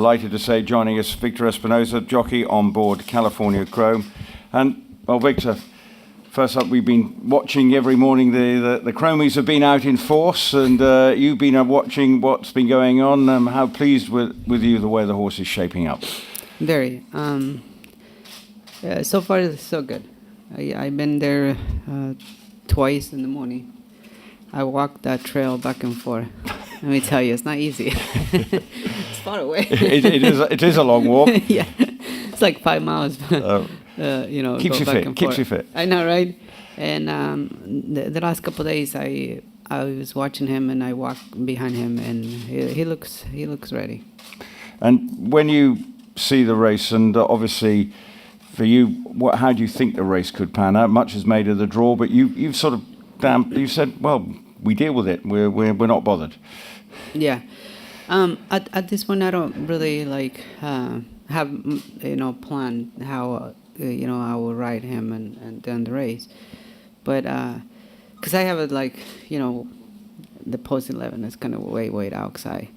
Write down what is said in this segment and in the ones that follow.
delighted to say joining us Victor Espinoza, jockey on board California Chrome. And, well, Victor, first up, we've been watching every morning. The Chromies have been out in force, and you've been watching what's been going on. How pleased with you the way the horse is shaping up? Very. So far, it's so good. I've been there twice in the morning. I walked that trail back and forth. Let me tell you, it's not easy. It's far away. It is a long walk. Yeah, it's like 5 miles. Keeps you fit. I know, right? And the last couple of days, I was watching him, and I walked behind him, and he looks ready. And when you see the race, and obviously for you, how do you think the race could pan out? Much is made of the draw, but you've sort of you said, well, we deal with it. We're not bothered. Yeah. At this point, I don't really have planned how I will ride him and then the race, but because I have it the post 11 is kind of way outside,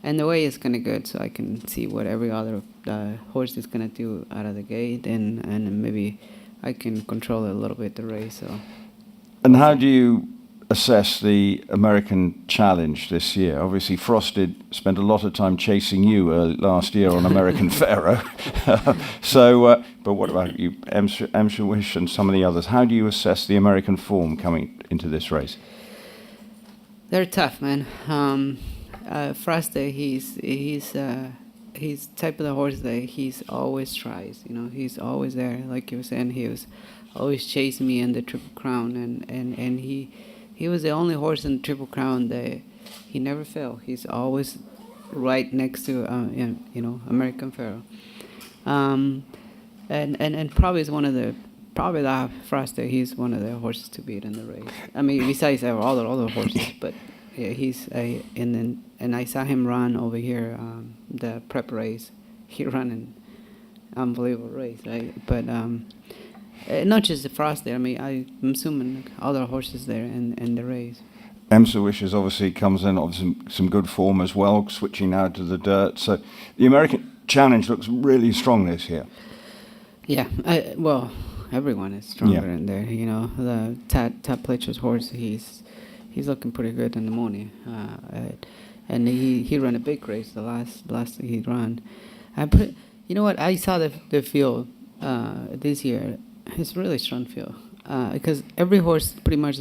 and the way is kind of good, so I can see what every other horse is gonna do out of the gate, and maybe I can control it a little bit the race. So. And how do you assess the American Challenge this year? Obviously, Frost spent a lot of time chasing you last year on American Pharaoh. But what about you, Wish and some of the others? How do you assess the American form coming into this race? They're tough, man. Frost, he's type of the horse that he's always tries. He's always there. Like you were saying, he was always chasing me in the Triple Crown, and he was the only horse in the Triple Crown that he never fell. He's always right next to American Pharaoh, and probably is one of the Froster. He's one of the horses to beat in the race. I mean, besides all the other horses, but yeah, he's and I saw him run over here the prep race. He ran an unbelievable race, right? But not just the Frost there. I mean, I'm assuming other horses there in the race. Wishes obviously comes in of some good form as well, switching now to the dirt. So the American Challenge looks really strong this year. Yeah, well, everyone is stronger in there. The Tad Pletcher's horse, he's looking pretty good in the morning. And he ran a big race the last he ran. You know what? I saw the field this year. It's really strong field because every horse pretty much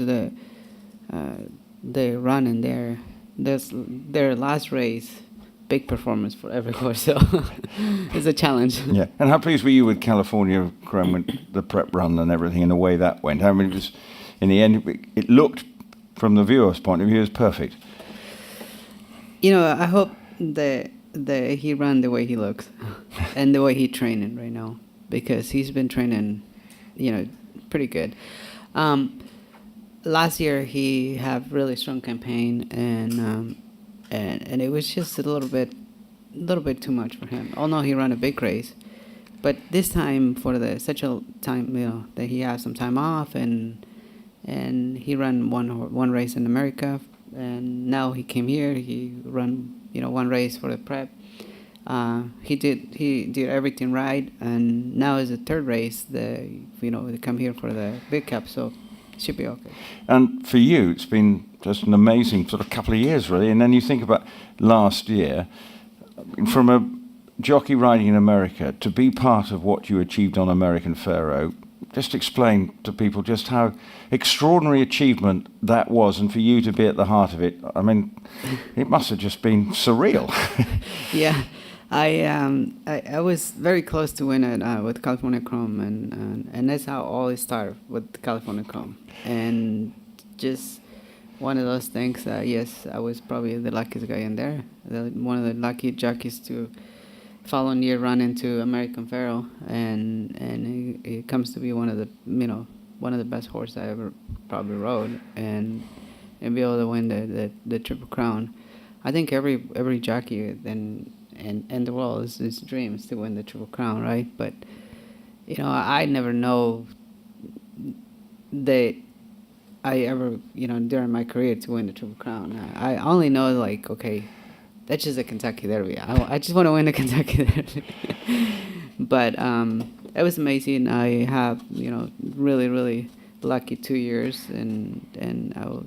they run in there. Their last race, big performance for every horse. So it's a challenge. Yeah. And how pleased were you with California Chrome with the prep run and everything and the way that went? I mean, it was, in the end, it looked from the viewer's point of view as perfect. I hope that he ran the way he looks and the way he's training right now, because he's been training, pretty good. Last year he had really strong campaign, and it was just a little bit too much for him. Although he ran a big race, but this time for such a time, that he had some time off, and he ran one race in America. And now he came here. He ran, one race for the prep. He did everything right, and now is the third race. They come here for the big cup, so it should be okay. And for you, it's been just an amazing sort of couple of years, really. And then you think about last year, from a jockey riding in America to be part of what you achieved on American Pharaoh. Just explain to people just how extraordinary achievement that was, and for you to be at the heart of it. I mean, it must have just been surreal. Yeah, I was very close to win it with California Chrome, and that's how all it started with California Chrome, and just one of those things. Yes, I was probably the luckiest guy in there, one of the lucky jockeys to following year run into American Pharaoh, and it comes to be one of the best horses I ever probably rode, and be able to win the Triple Crown. I think every jockey in the world is dream is to win the Triple Crown, right? But I never know that I ever during my career to win the Triple Crown. I only know that's just a Kentucky Derby. I just want to win the Kentucky Derby. But it was amazing. I have, really, really lucky 2 years, and I will.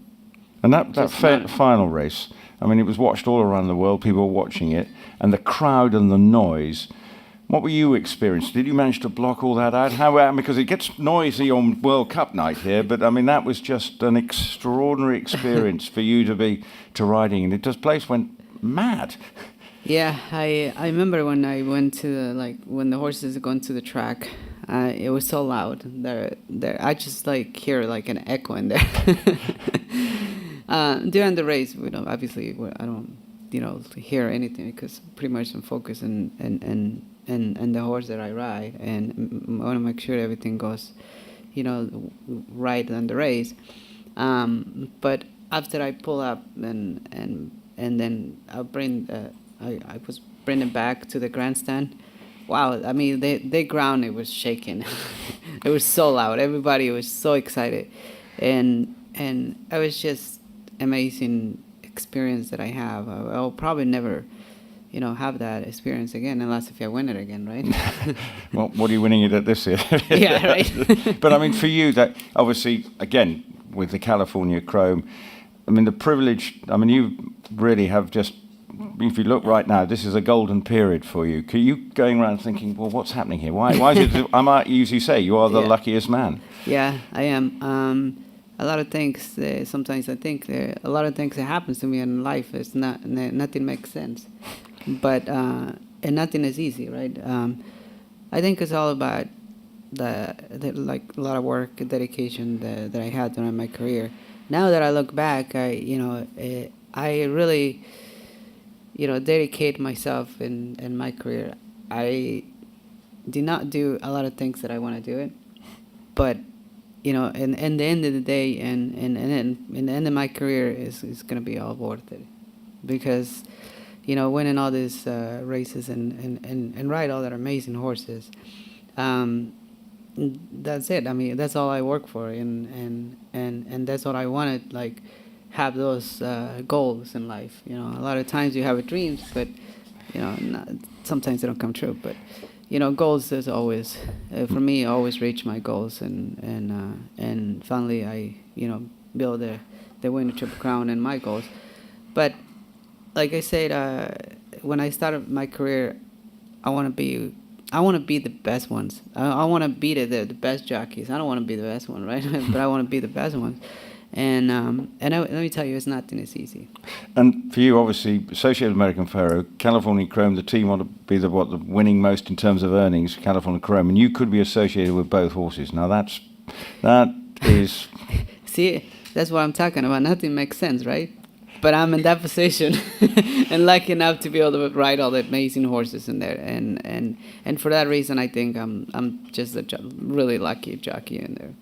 And that final race, I mean, it was watched all around the world. People were watching it, and the crowd and the noise. What were you experiencing? Did you manage to block all that out? How? Because it gets noisy on World Cup night here, but I mean that was just an extraordinary experience for you to riding, and the place went mad. Yeah, I remember when I went to when the horses going to the track, it was so loud. There I just hear an echo in there. During the race, obviously I don't hear anything because pretty much I'm focused and the horse that I ride, and I want to make sure everything goes, right on the race. But after I pull up and then I was bringing back to the grandstand. Wow, I mean the ground, it was shaking. It was so loud. Everybody was so excited, and it was just amazing experience that I have. I'll probably never have that experience again, unless if I win it again, right? Well, what are you winning it at this year? Yeah, right. But I mean, for you, that obviously, again, with the California Chrome, I mean, the privilege, I mean, you really have just, if you look right now, this is a golden period for you. Are you going around thinking, well, what's happening here? Why is it, I might usually say, you are the luckiest man. Yeah, I am. A lot of things, sometimes I think a lot of things that happens to me in life, it's nothing makes sense. But and nothing is easy, right? I think it's all about the a lot of work, dedication that I had during my career. Now that I look back, I really, dedicate myself in my career. I did not do a lot of things that I want to do it, but in the end of the day, and in the end of my career is going to be all worth it, because winning all these races and ride all that amazing horses, that's it. I mean, that's all I work for, and that's what I wanted, have those goals in life. A lot of times you have dreams, but sometimes they don't come true. But goals is always, for me, always reach my goals, and finally I build the winner Triple Crown and my goals. But like I said, when I started my career, I want to be the best ones. I want to be the best jockeys. I don't want to be the best one, right? But I want to be the best ones. And let me tell you, it's nothing is easy. And for you, obviously, Associated American Pharoah, California Chrome, the team want to be the winning most in terms of earnings, California Chrome, and you could be associated with both horses. Now that is. See, that's what I'm talking about. Nothing makes sense, right? But I'm in that position and lucky enough to be able to ride all the amazing horses in there, and for that reason, I think I'm just a really lucky jockey in there.